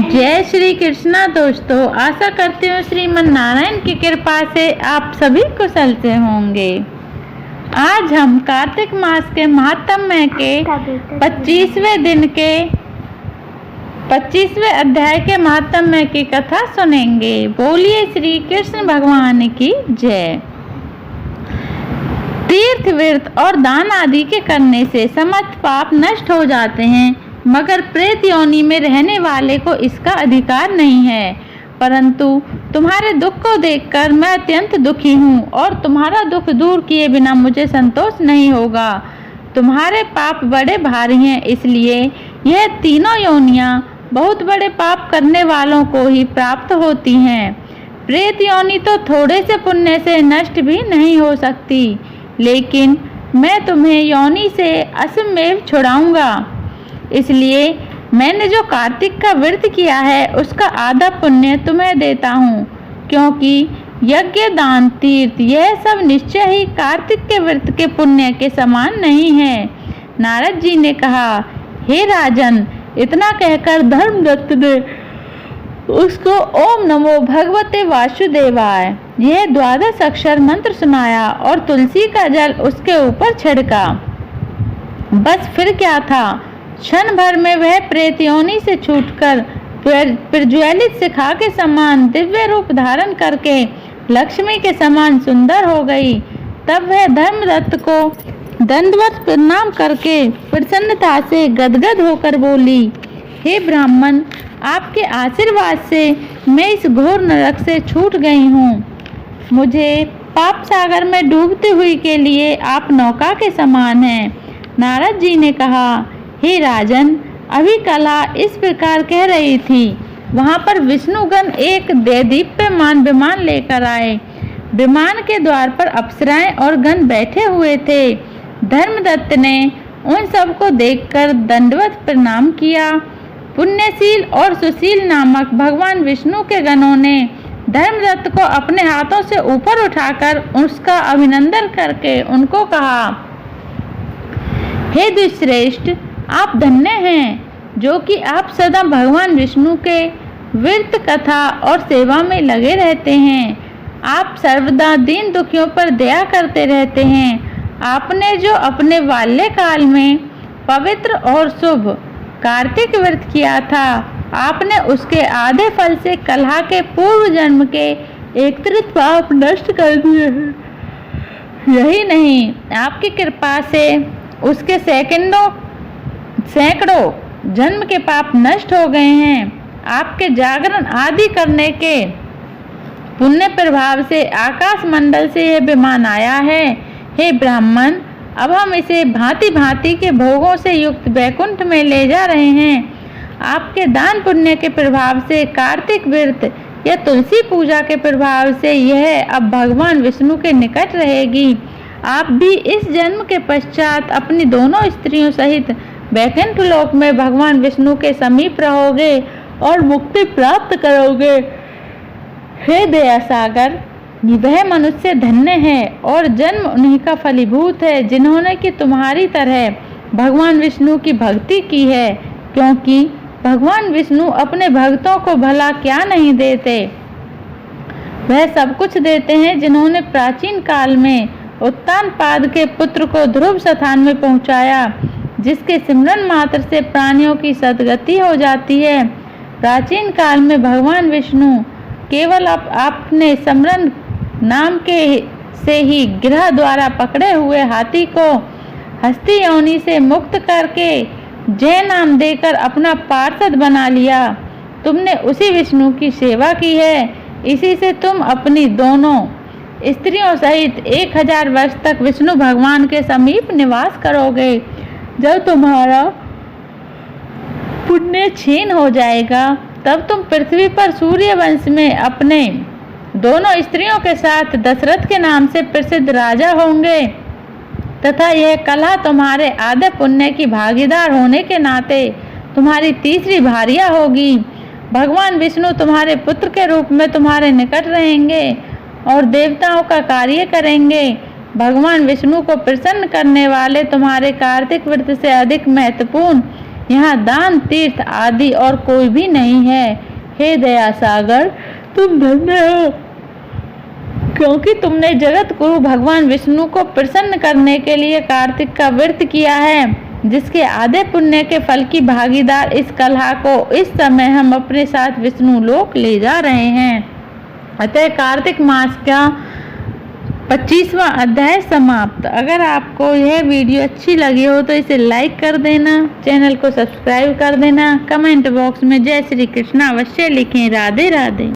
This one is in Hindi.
जय श्री कृष्णा दोस्तों, आशा करती हूँ श्रीमन नारायण की कृपा से आप सभी कुशल से होंगे। आज हम कार्तिक मास के महात्म्य के 25वें दिन के 25वें अध्याय के महात्म्य की कथा सुनेंगे। बोलिए श्री कृष्ण भगवान की जय। तीर्थ व्रत और दान आदि के करने से समस्त पाप नष्ट हो जाते हैं, मगर प्रेत योनि में रहने वाले को इसका अधिकार नहीं है। परंतु तुम्हारे दुख को देखकर मैं अत्यंत दुखी हूँ और तुम्हारा दुख दूर किए बिना मुझे संतोष नहीं होगा। तुम्हारे पाप बड़े भारी हैं, इसलिए यह तीनों योनियाँ बहुत बड़े पाप करने वालों को ही प्राप्त होती हैं। प्रेत योनि तो थोड़े से पुण्य से नष्ट भी नहीं हो सकती, लेकिन मैं तुम्हें योनि से असमेव छुड़ाऊंगा। इसलिए मैंने जो कार्तिक का व्रत किया है उसका आधा पुण्य तुम्हें देता हूँ, क्योंकि यज्ञ दान तीर्थ यह सब निश्चय ही कार्तिक के व्रत के पुण्य के समान नहीं है। नारद जी ने कहा, हे राजन, इतना कहकर धर्मदत्त ने उसको ओम नमो भगवते वासुदेवाय यह 12 अक्षर मंत्र सुनाया और तुलसी का जल उसके ऊपर छिड़का। बस फिर क्या था, क्षण भर में वह प्रेत योनि से छूटकर प्रज्वलित शिखा के समान दिव्य रूप धारण करके लक्ष्मी के समान सुंदर हो गई। तब वह धर्मदत्त को दंडवत प्रणाम करके प्रसन्नता से गदगद होकर बोली, हे ब्राह्मण, आपके आशीर्वाद से मैं इस घोर नरक से छूट गई हूँ। मुझे पाप सागर में डूबती हुई के लिए आप नौका के समान हैं। नारद जी ने कहा, हे राजन, अभी कला इस प्रकार कह रही थी, वहाँ पर विष्णुगण एक देदीप्यमान विमान लेकर आए। विमान के द्वार पर अप्सराएं और गण बैठे हुए थे। धर्मदत्त ने उन सबको देखकर दंडवत प्रणाम किया। पुण्यशील और सुशील नामक भगवान विष्णु के गणों ने धर्मदत्त को अपने हाथों से ऊपर उठाकर उसका अभिनंदन करके उनको कहा, हे द्विश्रेष्ठ, आप धन्य हैं जो कि आप सदा भगवान विष्णु के व्रत कथा और सेवा में लगे रहते हैं। आप सर्वदा दीन दुखियों पर दया करते रहते हैं। आपने जो अपने बाल्यकाल में पवित्र और शुभ कार्तिक व्रत किया था, आपने उसके आधे फल से कलह के पूर्व जन्म के एकत्रित पाप नष्ट कर दिए हैं। यही नहीं, आपकी कृपा से उसके सैकड़ों जन्म के पाप नष्ट हो गए हैं। आपके जागरण आदि करने के पुण्य प्रभाव से आकाश मंडल से यह विमान आया है। हे ब्राह्मण, अब हम इसे भांति भांति के भोगों से युक्त वैकुंठ में ले जा रहे हैं। आपके दान पुण्य के प्रभाव से कार्तिक व्रत या तुलसी पूजा के प्रभाव से यह अब भगवान विष्णु के निकट रहेगी। आप भी इस जन्म के पश्चात अपनी दोनों स्त्रियों सहित वैकुंठ लोक में भगवान विष्णु के समीप रहोगे और मुक्ति प्राप्त करोगे। हे दया सागर, वह मनुष्य धन्य है और जन्म उन्हीं का फलीभूत है जिन्होंने कि तुम्हारी तरह भगवान विष्णु की भक्ति की है, क्योंकि भगवान विष्णु अपने भक्तों को भला क्या नहीं देते। वह सब कुछ देते हैं जिन्होंने प्राचीन काल में उत्तानपाद के पुत्र को ध्रुव स्थान में पहुंचाया, जिसके सिमरन मात्र से प्राणियों की सद्गति हो जाती है। प्राचीन काल में भगवान विष्णु केवल आपने समरन नाम के से ही गिरह द्वारा पकड़े हुए हाथी को हस्ती योनि से मुक्त करके जय नाम देकर अपना पार्षद बना लिया। तुमने उसी विष्णु की सेवा की है, इसी से तुम अपनी दोनों स्त्रियों सहित 1000 वर्ष तक विष्णु भगवान के समीप निवास करोगे। जब तुम्हारा पुण्य क्षीण हो जाएगा, तब तुम पृथ्वी पर सूर्य वंश में अपने दोनों स्त्रियों के साथ दशरथ के नाम से प्रसिद्ध राजा होंगे, तथा यह कला तुम्हारे आधे पुण्य की भागीदार होने के नाते तुम्हारी तीसरी भार्या होगी। भगवान विष्णु तुम्हारे पुत्र के रूप में तुम्हारे निकट रहेंगे और देवताओं का कार्य करेंगे। भगवान विष्णु को प्रसन्न करने वाले तुम्हारे कार्तिक व्रत से अधिक महत्वपूर्ण यहाँ दान, तीर्थ आदि और कोई भी नहीं है। हे दया सागर, तुम धन्य हो, क्योंकि तुमने जगत गुरु भगवान विष्णु को प्रसन्न करने के लिए कार्तिक का व्रत किया है, जिसके आधे पुण्य के फल की भागीदार इस कलहा को इस समय हम अपने साथ विष्णु लोक ले जा रहे हैं। अतः कार्तिक मास का 25वां अध्याय समाप्त। अगर आपको यह वीडियो अच्छी लगी हो तो इसे लाइक कर देना, चैनल को सब्सक्राइब कर देना, कमेंट बॉक्स में जय श्री कृष्ण अवश्य लिखें। राधे राधे।